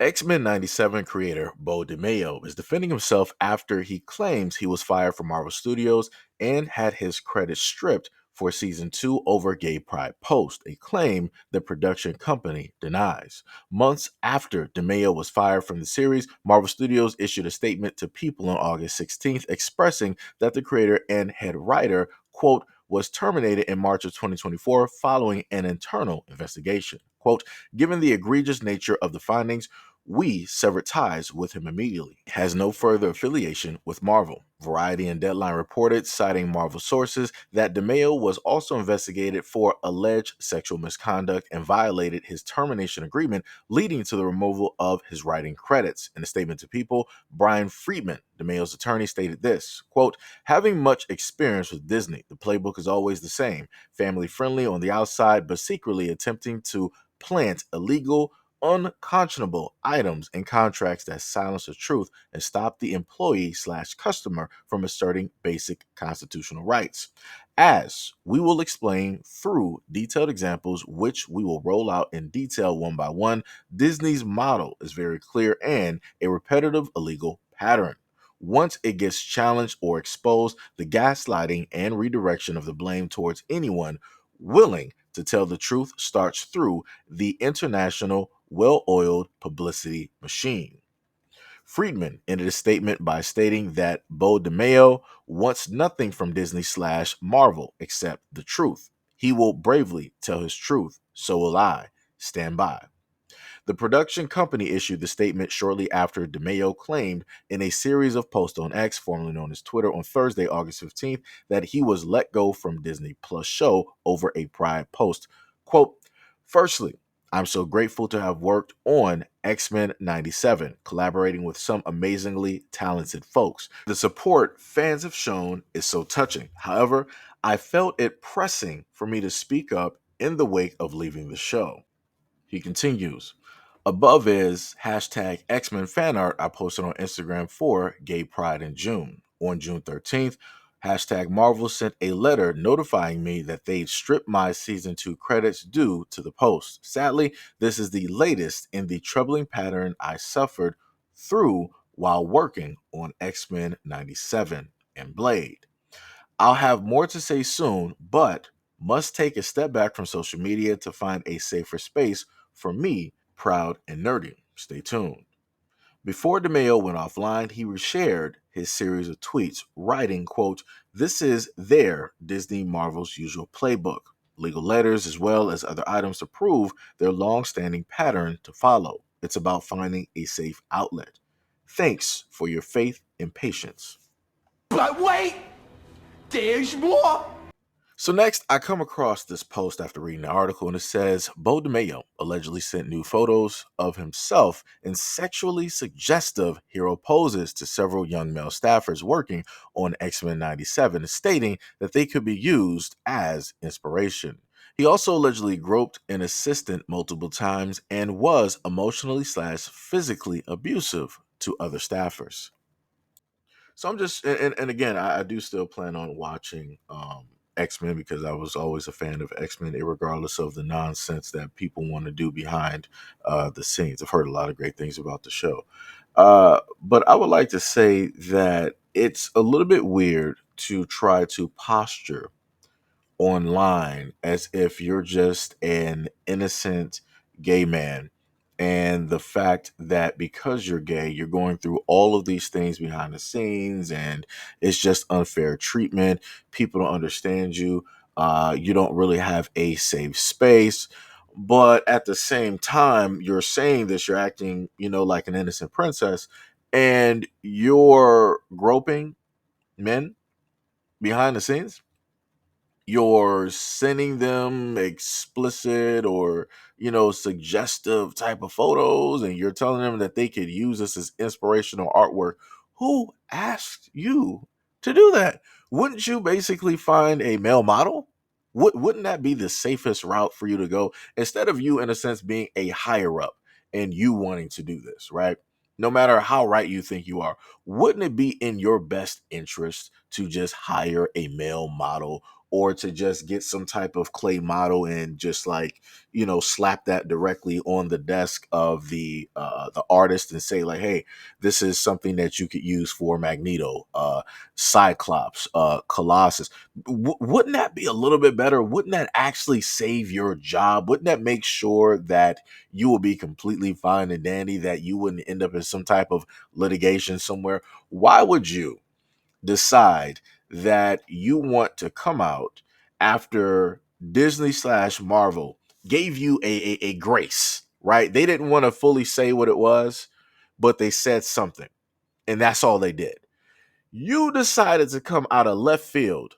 X-Men 97 creator Beau DeMayo is defending himself after he claims he was fired from Marvel Studios and had his credits stripped for season 2 over gay pride post, a claim the production company denies. Months after DeMayo was fired from the series, Marvel Studios issued a statement to People on August 16th expressing that the creator and head writer, quote, was terminated in March of 2024 following an internal investigation. Quote, given the egregious nature of the findings, we severed ties with him immediately. He has no further affiliation with Marvel. Variety and Deadline reported, citing Marvel sources, that DeMayo was also investigated for alleged sexual misconduct and violated his termination agreement, leading to the removal of his writing credits. In a statement to People, Brian Friedman, DeMayo's attorney, stated this, quote, having much experience with Disney, the playbook is always the same, family friendly on the outside, but secretly attempting to plant illegal, unconscionable items in contracts that silence the truth and stop the employee slash customer from asserting basic constitutional rights. As we will explain through detailed examples, which we will roll out in detail one by one, Disney's model is very clear and a repetitive illegal pattern. Once it gets challenged or exposed, the gaslighting and redirection of the blame towards anyone willing to tell the truth starts through the international well-oiled publicity machine. Friedman ended his statement by stating that Beau DeMayo wants nothing from Disney slash Marvel except the truth. He will bravely tell his truth. So will I. Stand by. The production company issued the statement shortly after DeMayo claimed in a series of posts on X, formerly known as Twitter, on Thursday, August 15th, that he was let go from Disney Plus show over a pride post. Quote, firstly, I'm so grateful to have worked on X-Men 97, collaborating with some amazingly talented folks. The support fans have shown is so touching. However, I felt it pressing for me to speak up in the wake of leaving the show. He continues, above is hashtag X-Men fan art I posted on Instagram for Gay Pride in June. On June 13th, hashtag Marvel sent a letter notifying me that they'd stripped my season 2 credits due to the post. Sadly, this is the latest in the troubling pattern I suffered through while working on X-Men 97 and Blade. I'll have more to say soon, but must take a step back from social media to find a safer space for me, proud and nerdy. Stay tuned. Before DeMayo went offline, he reshared his series of tweets, writing, quote, this is their Disney Marvel's usual playbook. Legal letters as well as other items to prove their long-standing pattern to follow. It's about finding a safe outlet. Thanks for your faith and patience. But wait! There's more! So next, I come across this post after reading the article, and it says, Beau DeMayo allegedly sent new photos of himself in sexually suggestive hero poses to several young male staffers working on X-Men 97, stating that they could be used as inspiration. He also allegedly groped an assistant multiple times and was emotionally slash physically abusive to other staffers. So I'm just, and again, I do still plan on watching X-Men because I was always a fan of X-Men, regardless of the nonsense that people want to do behind the scenes. I've heard a lot of great things about the show. But I would like to say that it's a little bit weird to try to posture online as if you're just an innocent gay man. And the fact that because you're gay, you're going through all of these things behind the scenes, and it's just unfair treatment. People don't understand you. You don't really have a safe space. But at the same time, you're saying this, you're acting, like an innocent princess, and you're groping men behind the scenes. You're sending them explicit or suggestive type of photos, and you're telling them that they could use this as inspirational artwork. Who asked you to do that? Wouldn't you basically find a male model? Wouldn't that be the safest route for you to go, instead of you in a sense being a higher up and you wanting to do this, right? No matter how right you think you are, wouldn't it be in your best interest to just hire a male model or to just get some type of clay model and just like, slap that directly on the desk of the artist and say like, hey, this is something that you could use for Magneto, Cyclops, Colossus. Wouldn't that be a little bit better? Wouldn't that actually save your job? Wouldn't that make sure that you will be completely fine and dandy, that you wouldn't end up in some type of litigation somewhere? Why would you decide that you want to come out after Disney slash Marvel gave you a grace, right? They didn't want to fully say what it was, but they said something, and that's all they did. You decided to come out of left field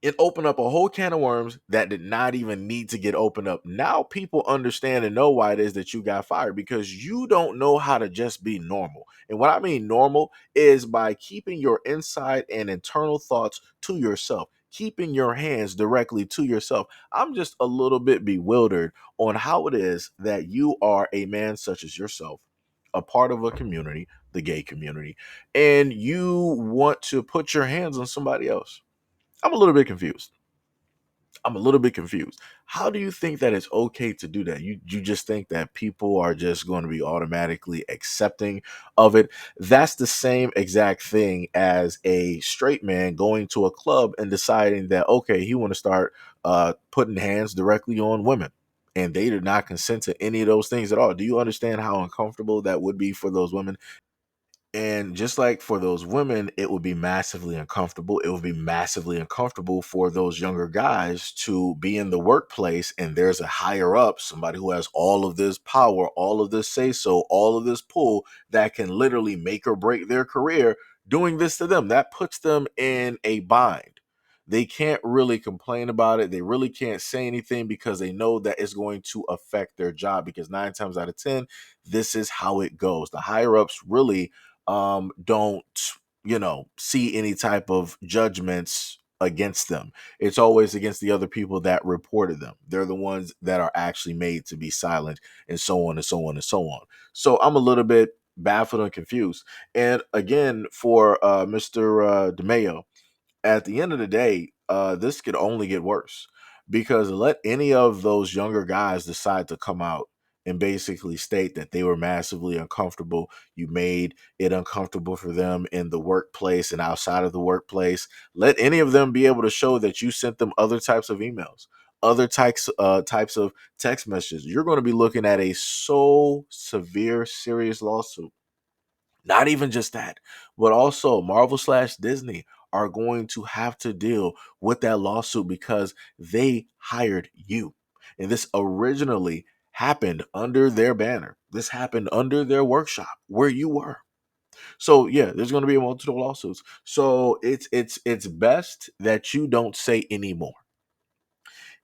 and open up a whole can of worms that did not even need to get opened up. Now people understand and know why it is that you got fired, because you don't know how to just be normal. And what I mean normal is by keeping your inside and internal thoughts to yourself, keeping your hands directly to yourself. I'm just a little bit bewildered on how it is that you are a man such as yourself, a part of a community, the gay community, and you want to put your hands on somebody else. I'm a little bit confused. I'm a little bit confused. How do you think that it's okay to do that? You just think that people are just going to be automatically accepting of it? That's the same exact thing as a straight man going to a club and deciding that okay, he want to start putting hands directly on women, and they did not consent to any of those things at all. Do you understand how uncomfortable that would be for those women? And just like for those women, it would be massively uncomfortable. It would be massively uncomfortable for those younger guys to be in the workplace and there's a higher up, somebody who has all of this power, all of this say so, all of this pull that can literally make or break their career doing this to them. That puts them in a bind. They can't really complain about it. They really can't say anything because they know that it's going to affect their job, because 9 times out of 10, this is how it goes. The higher ups really don't see any type of judgments against them. It's always against the other people that reported them. They're the ones that are actually made to be silent, and so on and so on and so on. So I'm a little bit baffled and confused. And again, for Mr. DeMayo, at the end of the day, this could only get worse, because let any of those younger guys decide to come out and basically state that they were massively uncomfortable. You made it uncomfortable for them in the workplace and outside of the workplace. Let any of them be able to show that you sent them other types of emails, other types of text messages. You're going to be looking at a so severe, serious lawsuit. Not even just that, but also Marvel slash Disney are going to have to deal with that lawsuit because they hired you. And this originally happened under their banner. This happened under their workshop where you were. So yeah, there's going to be multiple lawsuits. So it's best that you don't say anymore.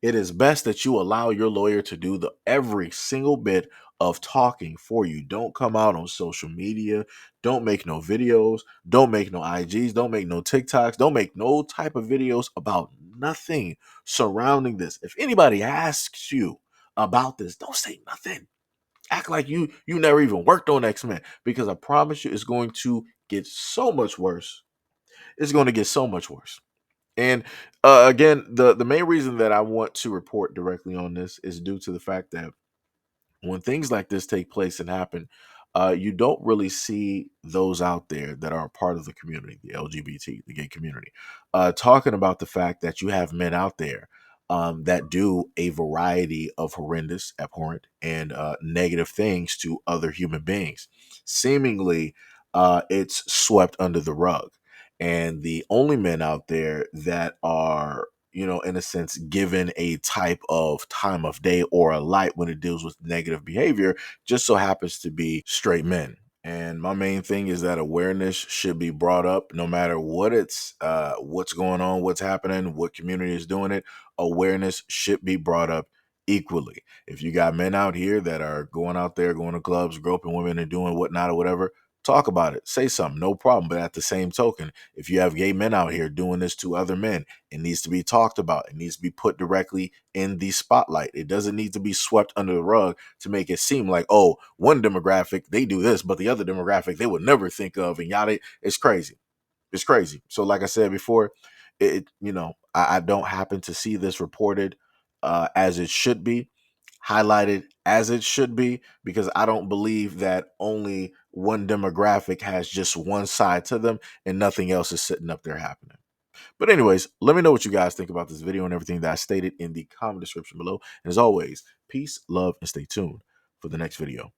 It is best that you allow your lawyer to do the every single bit of talking for you. Don't come out on social media. Don't make no videos. Don't make no IGs. Don't make no TikToks. Don't make no type of videos about nothing surrounding this. If anybody asks you about this, don't say nothing. Act like you never even worked on X-Men, because I promise you it's going to get so much worse. It's going to get so much worse. And again, the main reason that I want to report directly on this is due to the fact that when things like this take place and happen, you don't really see those out there that are a part of the community, the LGBT, the gay community, talking about the fact that you have men out there that do a variety of horrendous, abhorrent, and negative things to other human beings. Seemingly, it's swept under the rug. And the only men out there that are, in a sense, given a type of time of day or a light when it deals with negative behavior, just so happens to be straight men. And my main thing is that awareness should be brought up no matter what's going on, what's happening, what community is doing it. Awareness should be brought up equally. If you got men out here that are going out there, going to clubs, groping women and doing whatnot or whatever, talk about it, say something, no problem. But at the same token, if you have gay men out here doing this to other men, it needs to be talked about. It needs to be put directly in the spotlight. It doesn't need to be swept under the rug to make it seem like, oh, one demographic, they do this, but the other demographic, they would never think of, and yada. It's crazy. It's crazy. So like I said before, I don't happen to see this reported as it should be, highlighted as it should be, because I don't believe that only one demographic has just one side to them and nothing else is sitting up there happening. But anyways, let me know what you guys think about this video and everything that I stated in the comment description below. And as always, peace, love, and stay tuned for the next video.